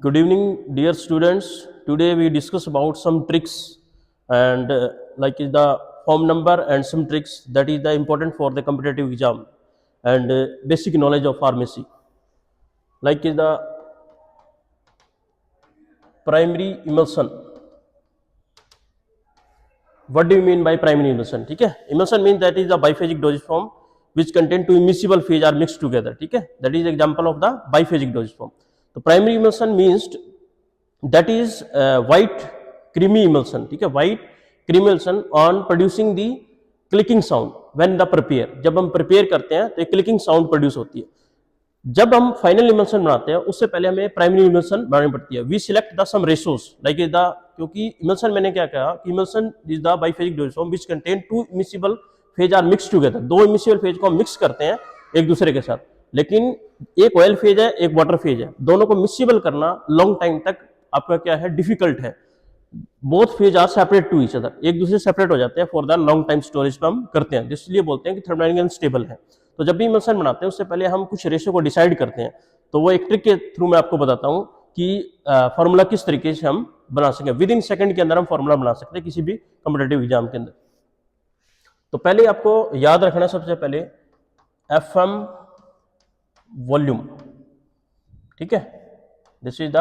Good evening, dear students. Today we discuss about some tricks and like is the form number and some tricks that is the important for the competitive exam and basic knowledge of pharmacy. Like is the primary emulsion. What do you mean by primary emulsion? ठीक है, emulsion means that is the biphasic dosage form which contain two immiscible phase are mixed together. ठीक है, that is example of the biphasic dosage form. तो primary emulsion means that is white creamy emulsion. ठीक है, white creamy emulsion on producing the clicking sound when the prepare. जब हम prepare करते हैं तो clicking sound produce होती है. जब हम फाइनल इमल्सन बनाते हैं उससे पहले हमें प्राइमरी इमल्सन बनानी पड़ती है. We select the some ratios like is the, क्योंकि इमल्सन मैंने क्या कहा कि emulsion is the biphasic dosage form which contain two immiscible phase are mix together. दो इमिसिबल फेज को हम मिक्स करते हैं एक दूसरे के साथ, लेकिन एक ऑयल फेज है एक वाटर फेज है. दोनों को मिक्सिबल करना लॉन्ग टाइम तक आपका क्या है, डिफिकल्ट है. Both phase are separate to each other, एक दूसरे से सेपरेट हो जाते हैं for the long time storage पे हम करते हैं, इसलिए बोलते हैं कि थर्मोडायनामिकली अनस्टेबल है. तो जब भी इमल्सन बनाते हैं उससे पहले हम कुछ रेशो को डिसाइड करते हैं. तो वो एक ट्रिक के थ्रू मैं आपको बताता हूं कि फॉर्मूला किस तरीके से हम बना सकें. विद इन सेकंड के अंदर हम फॉर्मूला बना सकते हैं किसी भी कॉम्पिटिटिव एग्जाम के अंदर. तो पहले आपको याद रखना सबसे पहले एफएम वॉल्यूम. ठीक है, दिस इज द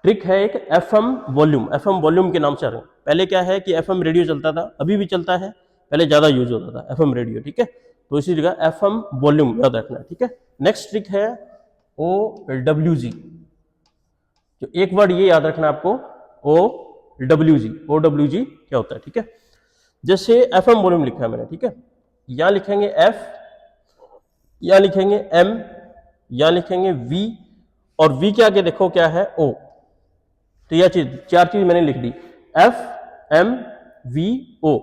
ट्रिक है एक एफएम वॉल्यूम. एफएम वॉल्यूम के नाम से आ रहे हैं. पहले क्या है कि एफएम रेडियो चलता था, अभी भी चलता है, पहले ज्यादा यूज होता था एफएम रेडियो. ठीक है, तो इसी जगह एफएम वॉल्यूम याद रखना है. ठीक है, नेक्स्ट ट्रिक है OWG. जो एक वर्ड ये याद रखना आपको, OWG. OWG क्या होता है? ठीक है, जैसे एफएम वॉल्यूम लिखा है मैंने. ठीक है, यहां लिखेंगे F, यहां लिखेंगे M, यहां लिखेंगे V और V के आगे देखो क्या है, O. तो यह चीज, चार चीज मैंने लिख दी, F M V O.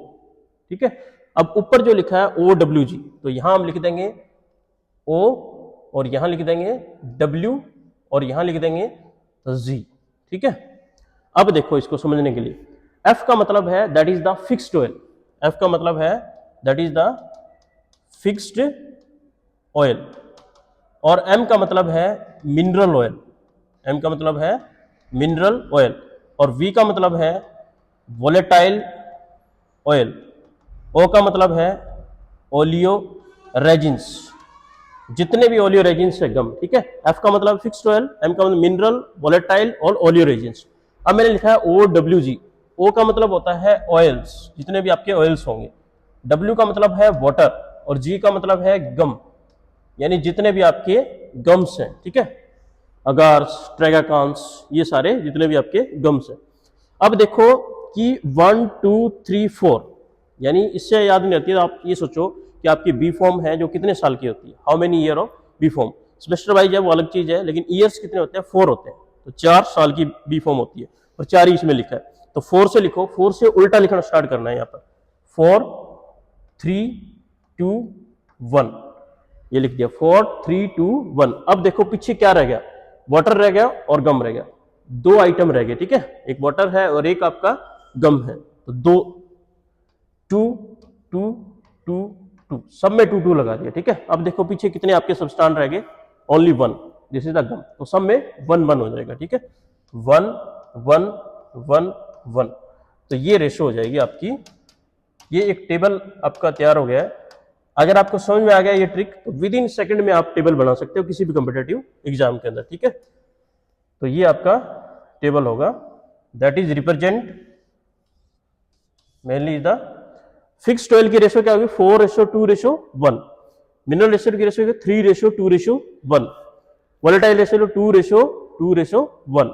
ठीक है, अब ऊपर जो लिखा है OWG, तो यहां हम लिख देंगे O और यहां लिख देंगे W और यहां लिख देंगे Z. ठीक है, अब देखो इसको समझने के लिए, F का मतलब है that is the fixed oil. F का मतलब है that is the fixed oil और M का मतलब है मिनरल ऑयल. M का मतलब है मिनरल ऑयल और V का मतलब है वोलेटाइल ऑयल. O का मतलब है ओलियो रेजिन्स, जितने भी ओलियो रेजिन्स है गम. ठीक है, F का मतलब फिक्स्ड ऑयल, M का मतलब मिनरल, वोलेटाइल और ओलियो रेजिन्स. अब मैंने लिखा है OWG. O का मतलब होता है ऑयल्स, जितने भी आपके ऑयल्स होंगे. W का मतलब है वाटर और G का मतलब है गम, यानी जितने भी आपके गम्स हैं. ठीक है, अगार्स, ट्रेगाकांस, ये सारे जितने भी आपके गम्स हैं. अब देखो कि 1 2 3 4, यानी इससे याद नहीं रहती है. आप ये सोचो कि आपकी बी फॉर्म है जो कितने साल की होती है, how many year of B Pharm. Semester wise है वो अलग चीज है, लेकिन ईयर्स कितने होते हैं, 4 होते हैं. तो 4 साल की बी फॉर्म होती है और 4 ही इसमें लिखा है. तो 4 से लिखो, 4 से उल्टा लिखना स्टार्ट करना है. यहाँ पर 4 3 2 1 ये लिख दिया, 4 3 2 1. अब देखो पीछे क्या रह गया, वाटर रह गया और गम रह गया. दो आइटम रह गए. ठीक है, एक वाटर है और एक आपका गम है. तो 2 2 2 2 2, सब में 2 2 लगा दिया. ठीक है, अब देखो पीछे कितने आपके सबस्टांस रह गए, only 1, this is the gum. तो सब में 1 1 हो जाएगा. ठीक है, 1 1 1 1. तो ये रेशो हो जाएगी आपकी. ये एक टेबल आपका तैयार हो गया है. अगर आपको समझ में आ गया ये ट्रिक, तो विद इन सेकंड में आप टेबल बना सकते हो किसी भी कॉम्पिटिटिव एग्जाम के अंदर. ठीक है, तो ये आपका टेबल होगा, that is represent mainly the fixed oil की रेशो क्या होगी, 4:2:1. मिनरल रेशो की रेशो 3:2:1. Volatile ratio 2:2:1.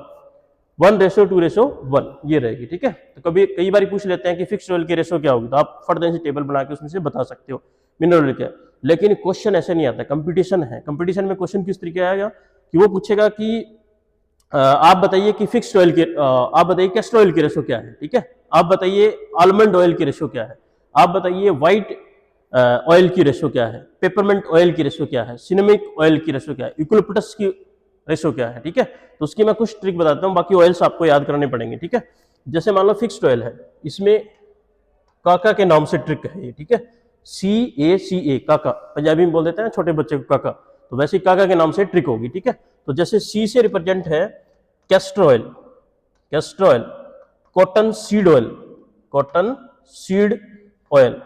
1:2:1 ये रहेगी. ठीक है, तो कई बार पूछ लेते हैं कि फिक्स्ड ऑयल की रेशो क्या होगी, तो आप फट से टेबल बना के उसमें से बता सकते हो मिनरल क्या. लेकिन क्वेश्चन ऐसे नहीं आता, कंपटीशन है. कंपटीशन में क्वेश्चन किस तरीके आएगा कि वो पूछेगा कि आप बताइए कि फिक्स्ड ऑयल के, आप बताइए कैस्टर ऑयल की रेशो क्या है. ठीक है, आप बताइए आलमंड ऑयल की रेशो क्या है, आप बताइए व्हाइट ऑयल की रेशो क्या है, पेपरमेंट ऑयल की रेशो क्या है, सिनेमिक ऑयल की रेशो क्या है, यूकलिप्टस की रेशो क्या है. ठीक है, तो उसकी मैं कुछ ट्रिक बताता हूँ, बाकी ऑयल्स आपको याद करने पड़ेंगे. ठीक है, जैसे मान लो फिक्स्ड ऑयल है, इसमें काका के नाम से ट्रिक है ये. ठीक है, CACA काका, पंजाबी में बोल देते हैं छोटे बच्चे को काका, तो वैसे काका के नाम से ट्रिक होगी. ठीक है, तो जैसे C से रिप्रेजेंट है castor oil, castor oil, cottonseed oil, cottonseed oil,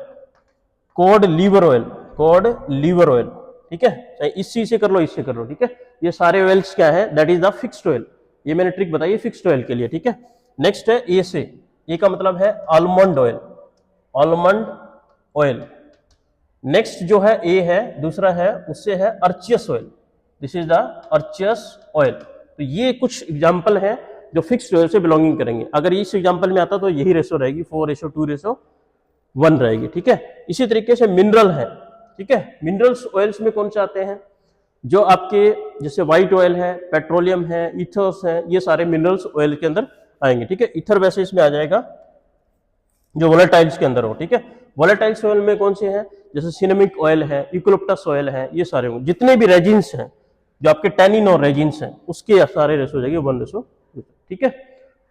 cod liver oil, cod liver oil, ठीक है, चाहे इससे से कर लो, इससे कर लो, ठीक है। ये सारे ऑयल्स क्या है, that is the fixed oil. ये मैंने ट्रिक बताई है फिक्स्ड ऑयल के लिए, ठीक है। नेक्स्ट है ए से, ए का मतलब है almond oil, almond oil. Next जो है ए है, दूसरा है, उससे है arachis oil, this is the arachis oil. तो ये कुछ एग्जाम्पल है जो फिक्स्ड ऑयल से बिलोंगिंग करेंगे। अगर इस एग्जाम्पल में आता तो यही रेशो रहेगी, 4:2:1 रहेगी, ठीक है। इसी तरीके से मिनरल है, ठीक है। मिनरल्स ऑयल्स में कौन से आते हैं, जो आपके जैसे व्हाइट ऑयल है, पेट्रोलियम है, ईथर्स है, ये सारे मिनरल्स ऑयल के अंदर आएंगे, ठीक है। ईथर वैसे इसमें आ जाएगा जो वोलेटाइल्स के अंदर हो, ठीक है। वोलेटाइल्स ऑयल में कौन से हैं, जैसे सिनेमिक ऑयल है, यूकलिप्टस ऑयल है, ये सारे होंगे। जितने भी रेजिन्स हैं जो आपके टैनिन और रेजिन्स हैं उसके सारे रेशो हो जाएंगे 1:2, ठीक है।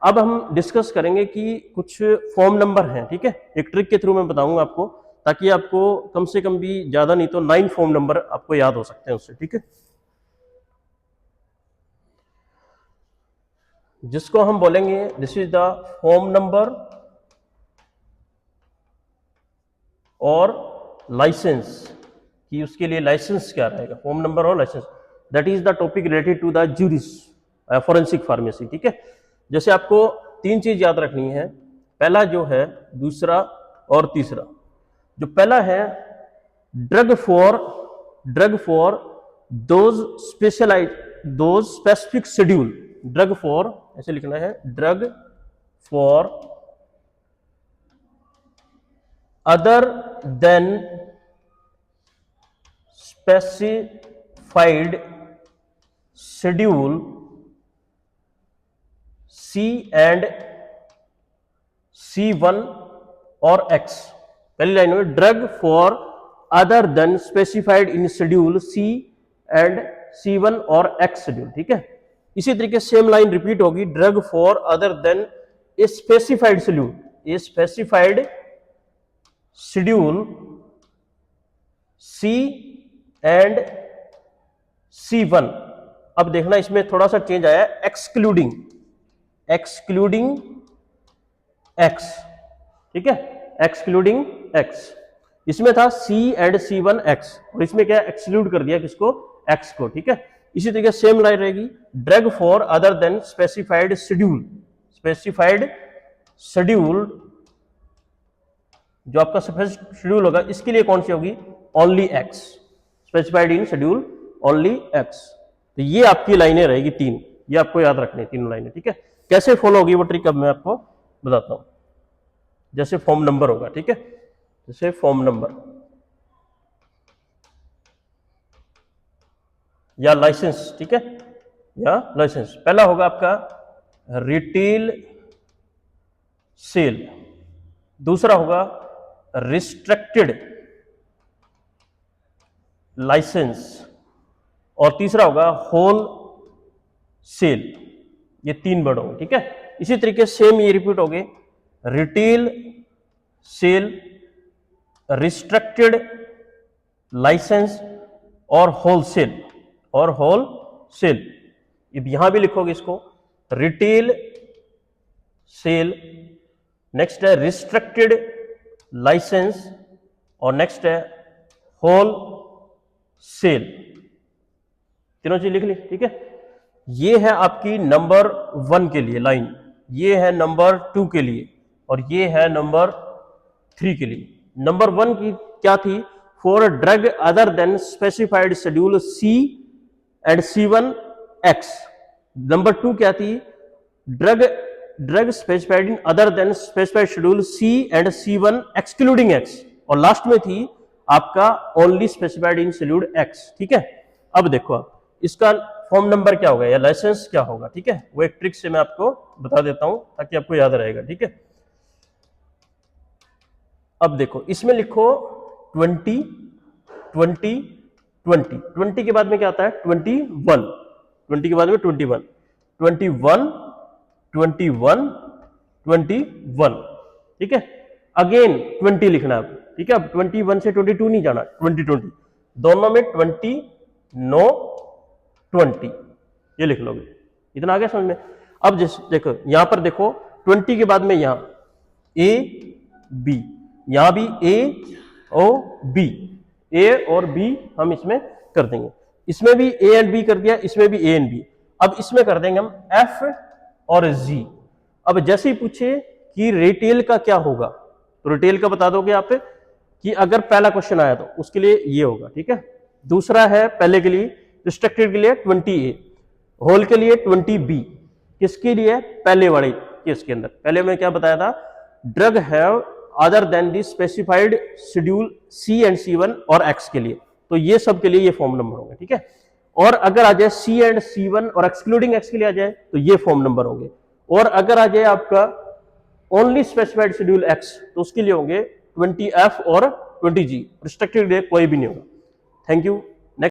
अब हम डिस्कस करेंगे कि कुछ फॉर्म नंबर हैं, ठीक है। एक ट्रिक के थ्रू मैं बताऊंगा आपको, ताकि आपको कम से कम भी ज्यादा नहीं तो 9 फॉर्म नंबर आपको याद हो सकते हैं उससे, ठीक है। जिसको हम बोलेंगे this is the form number और लाइसेंस, कि उसके लिए लाइसेंस क्या रहेगा, फॉर्म नंबर और licence. That is the topic related to the juris forensic pharmacy, ठीक है। जैसे आपको 3 चीज याद रखनी है, पहला जो है, दूसरा और तीसरा। जो पहला है drug for those specific schedule, drug for, ऐसे लिखना है, drug for other than specified schedule C and C1 और X। पहली लाइन में drug for other than specified in schedule C and C1 और X शेड्यूल, ठीक है। इसी तरीके सेम लाइन रिपीट होगी, drug for other than a specified schedule, a specified schedule C and C1। अब देखना इसमें थोड़ा सा चेंज आया है, एक्सक्लूडिंग X, ठीक है, एक्सक्लूडिंग X। इसमें था C एंड C1 X, और इसमें क्या एक्सक्लूड कर दिया किसको, X को, ठीक है। इसी तरीके सेम लाइन रहेगी, drug for other than specified schedule, specified schedule जो आपका शेड्यूल होगा, इसके लिए कौन सी होगी, only X, specified in schedule only X। तो ये आपकी लाइनें रहेगी 3, ये आपको याद रखनी, तीनों लाइनें, ठीक है। कैसे फॉलो होगी वो ट्रिक अब मैं आपको बताता हूं। जैसे फॉर्म नंबर होगा, ठीक है, जैसे फॉर्म नंबर या लाइसेंस, ठीक है, या लाइसेंस। पहला होगा आपका रिटेल सेल, दूसरा होगा रिस्ट्रिक्टेड लाइसेंस, और तीसरा होगा होल सेल। ये 3 वर्ड होंगे, ठीक है। इसी तरीके सेम ये रिपीट हो गए, रिटेल सेल, रिस्ट्रिक्टेड लाइसेंस और होलसेल, और होलसेल। अब यहां भी लिखोगे इसको, रिटेल सेल, नेक्स्ट है रिस्ट्रिक्टेड लाइसेंस, और नेक्स्ट है होल सेल। तीनों चीज लिख ली, ठीक है। ये है आपकी नंबर 1 के लिए लाइन, ये है नंबर 2 के लिए, और ये है नंबर 3 के लिए। नंबर 1 की क्या थी, for drug other than specified schedule C and C1 X। Number 2 क्या थी, drug specified in other than specified schedule C and C1 excluding X, और लास्ट में थी आपका only specified in schedule X, ठीक है। अब देखो आप इसका फॉर्म नंबर क्या होगा या लाइसेंस क्या होगा, ठीक है, वो एक ट्रिक से मैं आपको बता देता हूं ताकि आपको याद रहेगा, ठीक है। अब देखो इसमें लिखो 20 20 20, 20 के बाद में क्या आता है 21, 20 के बाद में 21 21 21 21, ठीक है। अगेन 20 लिखना है, ठीक है। अब 21 से 22 नहीं जाना, 20 20 दोनों में 20 9 20, ये लिख लोगे। इतना आ गया समझ में। अब जैसे देखो यहां पर देखो 20 के बाद में यहां ए बी, यहां भी ए और बी, ए और बी हम इसमें कर देंगे, इसमें भी ए एंड बी कर दिया, इसमें भी ए एंड बी। अब इसमें कर देंगे हम एफ और जी। अब जैसे ही पूछे कि रिटेल का क्या होगा, तो रिटेल का बता दोगे आप कि अगर पहला क्वेश्चन आया तो उसके लिए ये होगा, ठीक है। दूसरा है पहले के लिए रिस्ट्रिक्टेड के लिए 20A, होल के लिए 20B, किसके लिए पहले वाले केस के अंदर। पहले मैं क्या बताया था, drug have other than the specified schedule C and C1 और X के लिए, तो ये सब के लिए ये फॉर्म नंबर होंगे, ठीक है। और अगर आ जाए C एंड C1 और एक्सक्लूडिंग X के लिए आ जाए तो ये फॉर्म नंबर होंगे। और अगर आ जाए आपका ओनली स्पेसिफाइड शेड्यूल X तो उसके लिए होंगे 20F और 20G, रिस्ट्रिक्टेड कोई भी नहीं होगा। Thank you.